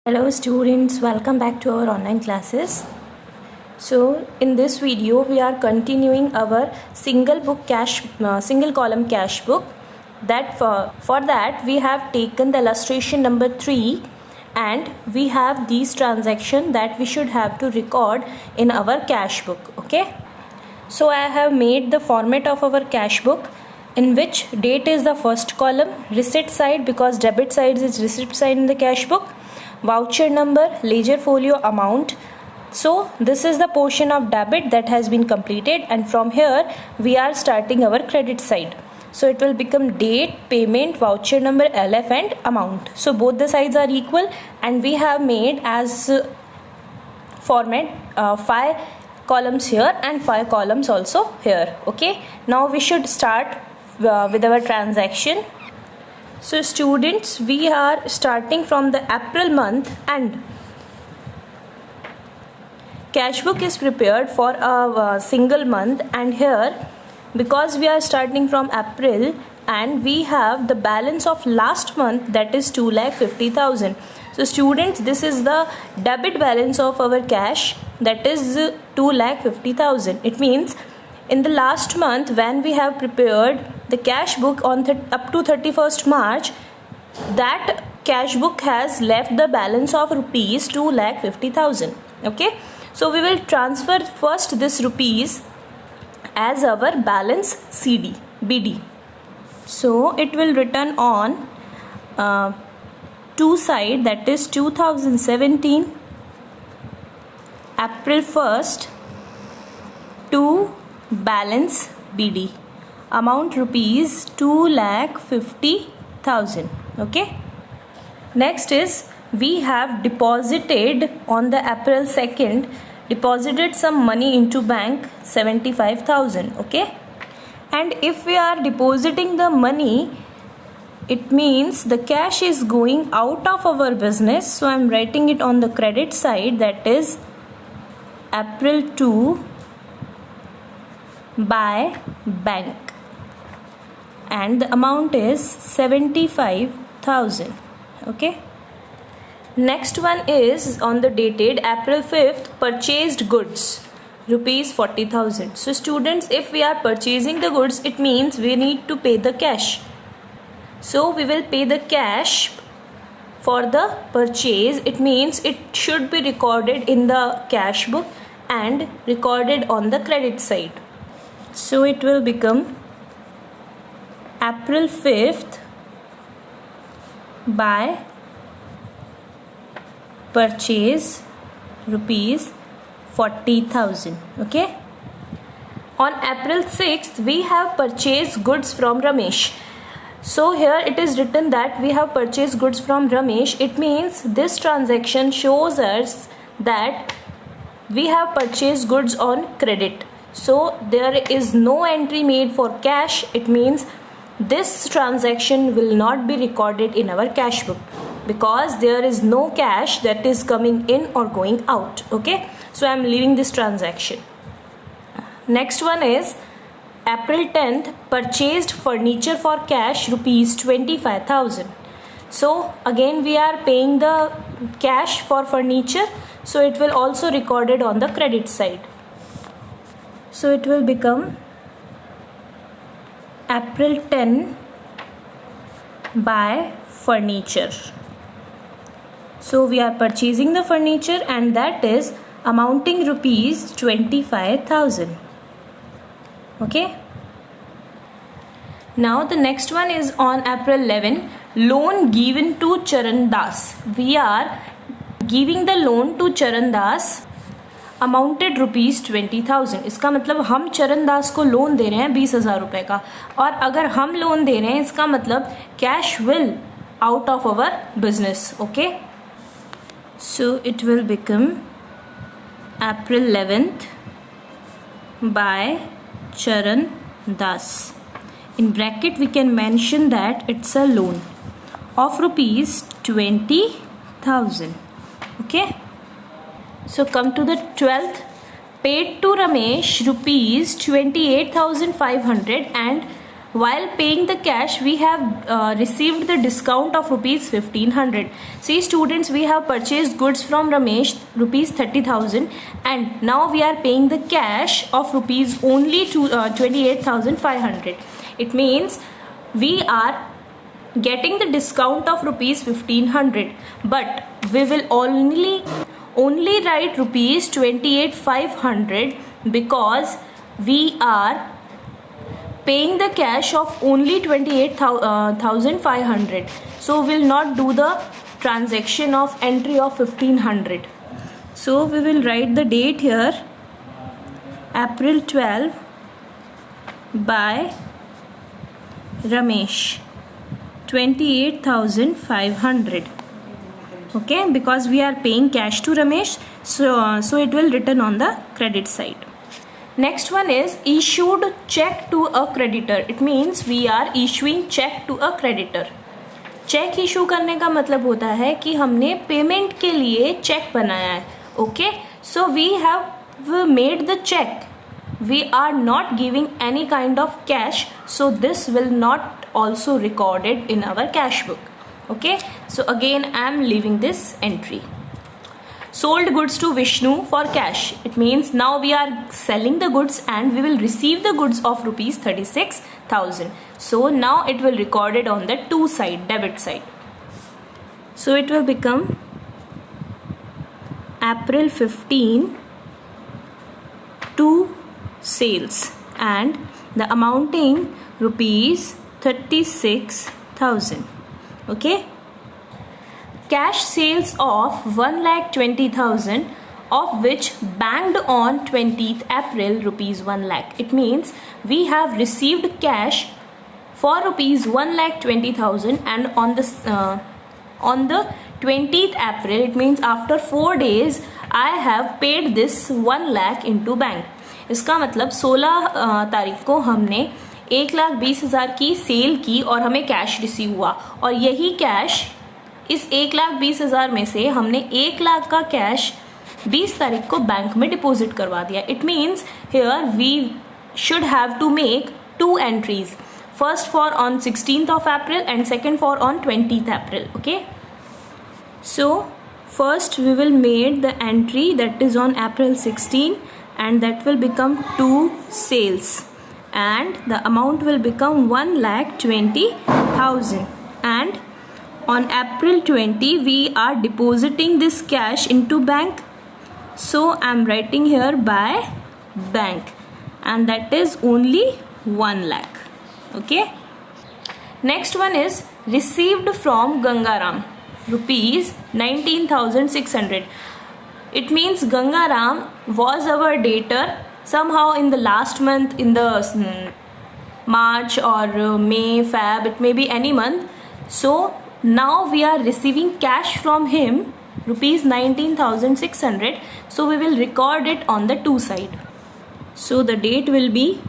Hello students, welcome back to our online classes. So in this video we are continuing our single column cash book. That for that we have taken the illustration number 3 and we have these transactions that we should have to record in our cash book. Okay, so I have made the format of our cash book in which date is the first column, receipt side because debit side is receipt side in the cash book, voucher number, ledger folio, amount. So this is the portion of debit that has been completed, and from here we are starting our credit side. So it will become date, payment, voucher number, LF and amount. So both the sides are equal and we have made as format 5 columns here and 5 columns also here. Okay, now we should start with our transaction. So students, we are starting from the April month and cash book is prepared for a single month, and here because we are starting from April and we have the balance of last month, that is 2,50,000. So students, this is the debit balance of our cash, that is 2,50,000. It means in the last month when we have prepared the cash book on up to 31st March, that cash book has left the balance of rupees 2,50,000. Okay, so we will transfer first this rupees as our balance BD. So it will return on two side, that is 2017 April 1st to balance BD, amount rupees 2,50,000. Okay, next is we have deposited on the April 2nd deposited some money into bank, 75,000. Okay, and if we are depositing the money, it means the cash is going out of our business. So I am writing it on the credit side, that is April 2 by bank, and the amount is 75,000. Okay, next one is on the dated April 5th purchased goods, rupees 40,000. So students, if we are purchasing the goods, it means we need to pay the cash. So we will pay the cash for the purchase. It means it should be recorded in the cash book and recorded on the credit side. So it will become April 5th by purchase rupees 40,000. Okay, on April 6th we have purchased goods from Ramesh. So here it is written that we have purchased goods from Ramesh. It means this transaction shows us that we have purchased goods on credit. So there is no entry made for cash. It means this transaction will not be recorded in our cash book because there is no cash that is coming in or going out. Okay, so I am leaving this transaction. Next one is April 10th purchased furniture for cash, rupees 25,000. So again we are paying the cash for furniture, so it will also recorded on the credit side. So it will become April 10 by furniture. So we are purchasing the furniture and that is amounting rupees 25,000. Okay. Now the next one is on April 11, loan given to Charan Das. We are giving the loan to Charan Das, amounted rupees 20,000. इसका मतलब हम चरण दास को loan दे रहे हैं 20,000 रुपये का, और अगर हम लोन दे रहे हैं इसका मतलब cash will out of our business. Okay, so it will become April 11th by Charan Das. In bracket we can mention that it's a loan of rupees 20,000. Okay. So come to the 12th, paid to Ramesh rupees 28,500 and while paying the cash we have received the discount of rupees 1500. See students, we have purchased goods from Ramesh rupees 30,000 and now we are paying the cash of rupees only to 28,500. It means we are getting the discount of rupees 1500, but we will only write rupees 28,500 because we are paying the cash of only 28,500. So we will not do the transaction of entry of 1500. So we will write the date here, April 12 by Ramesh, 28,500. Okay, because we are paying cash to Ramesh, so it will written on the credit side. Next one is issued check to a creditor. It means we are issuing check to a creditor. Cheque issue करने का मतलब होता है कि हमने payment के लिए cheque बनाया है. Okay, so we have made the cheque. We are not giving any kind of cash, so this will not also recorded in our cash book. Okay, so again I am leaving this entry. Sold goods to Vishnu for cash. It means now we are selling the goods and we will receive the goods of rupees 36,000. So now it will recorded on the to side, debit side. So it will become April 15 to sales and the amounting rupees 36,000. Okay, cash sales of 1,20,000, of which banked on 20th April rupees 1 lakh. It means we have received cash for rupees 1,20,000 and on the 20th April, it means after 4 days I have paid this 1 lakh into bank. इसका मतलब 16 तारीख को हमने 1,20,000 की cell की और हमें cash receive हुआ और यही कैश इस 1,20,000 में से हमने 1 लाख का कैश 20 तारीख को बैंक में डिपॉजिट करवा दिया. It means here we should have to make 2 entries, first for on 16th of April and second for on 20th April. Okay, so first we will make the entry that is on April 16 and that will become 2 sales and the amount will become 1,20,000 and on April 20 we are depositing this cash into bank, so I am writing here by bank and that is only 1 lakh. Okay, next one is received from Gangaram rupees 19,600. It means Gangaram was our debtor somehow in the last month, in the March or May, Feb, it may be any month. So now we are receiving cash from him rupees 19,600, so we will record it on the to side. So the date will be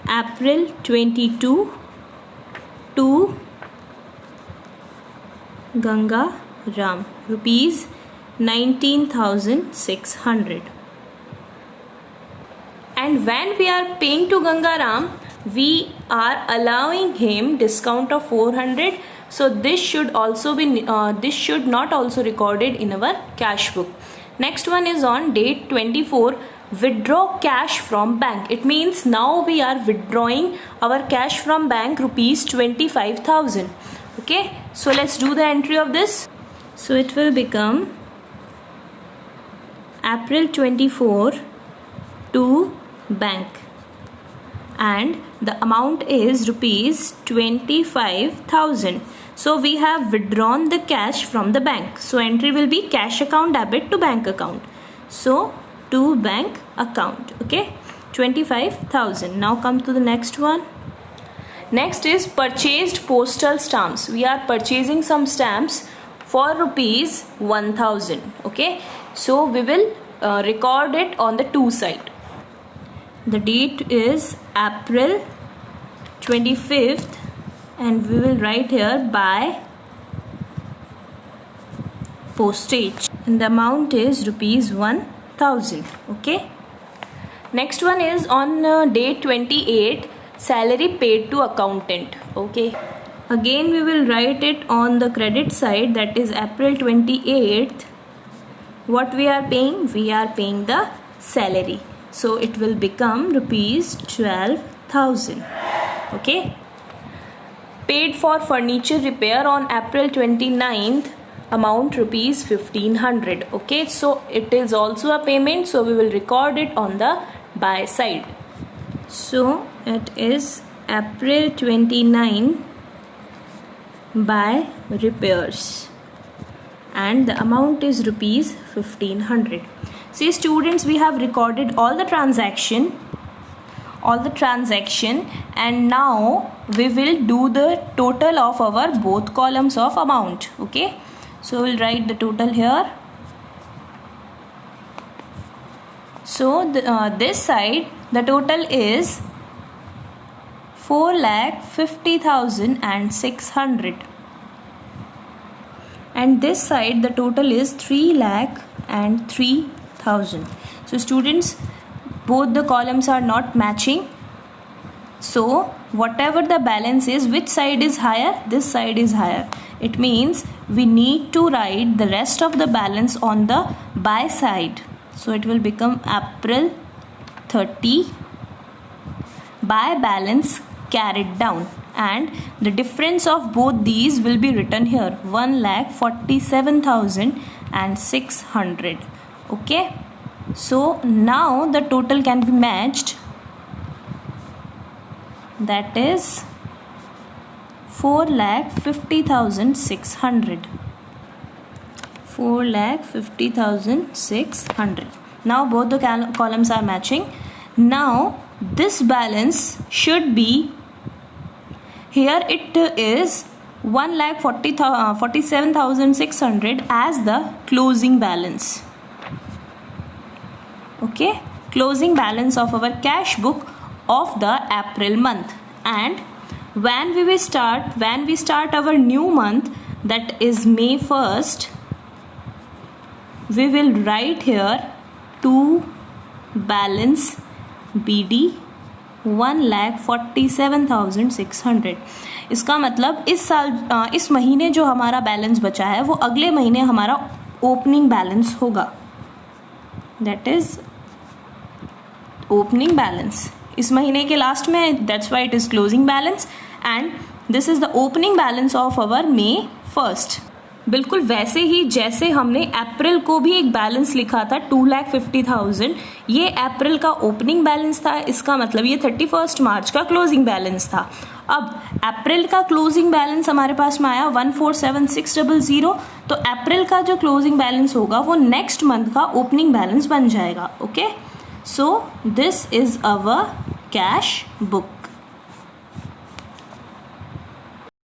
April 22 to Gangaram rupees 19,600. And when we are paying to Gangaram, we are allowing him discount of 400. So this should also be this should not also recorded in our cash book. Next one is on date 24. Withdraw cash from bank. It means now we are withdrawing our cash from bank rupees 25,000. Okay, so let's do the entry of this. So it will become April 24 to bank and the amount is rupees 25,000. So we have withdrawn the cash from the bank. So entry will be cash account debit to bank account. So to bank account. Okay, 25,000. Now come to the next one. Next is purchased postal stamps. We are purchasing some stamps for rupees 1,000. Okay, so we will record it on the to side. The date is April 25th and we will write here by postage and the amount is rupees 1,000. Okay, next one is on date 28. salary paid to accountant. Okay, again we will write it on the credit side, that is April 28th. What we are paying? We are paying the salary, so it will become rupees 12,000. Okay, paid for furniture repair on April 29th, amount rupees 1500. Okay, so it is also a payment, so we will record it on the buy side. So it is April 29 by repairs and the amount is rupees 1500. See students, we have recorded all the transaction and now we will do the total of our both columns of amount. Okay, so we'll write the total here. So this side the total is 4,50,600 and this side the total is 3,03,000. So students, both the columns are not matching, so whatever the balance is, which side is higher? This side is higher. It means we need to write the rest of the balance on the buy side. So it will become April 30 buy balance carried down, and the difference of both these will be written here, 1,47,600. Okay, so now the total can be matched, that is 4,50,600. 4,50,600. Now both the columns are matching. Now this balance should be, here it is 1,47,600 as the closing balance. Okay, closing balance of our cash book of the April month. And when we start our new month, that is May 1st, we will write here to balance BD 1,47,600. इसका मतलब इस महीने जो हमारा balance बचा है वो अगले महीने हमारा ओपनिंग बैलेंस होगा, दैट इज ओपनिंग बैलेंस इस महीने के लास्ट में, that's why it is closing balance and this is the opening balance of our May 1st. बिल्कुल वैसे ही जैसे हमने अप्रैल को भी एक बैलेंस लिखा था 2,50,000, ये अप्रैल का ओपनिंग बैलेंस था, इसका मतलब ये 31 मार्च का क्लोजिंग बैलेंस था. अब अप्रैल का क्लोजिंग बैलेंस हमारे पास में आया 1,47,600, तो अप्रैल का जो क्लोजिंग बैलेंस होगा वो नेक्स्ट मंथ का ओपनिंग बैलेंस बन जाएगा. Okay, so this is our cash book.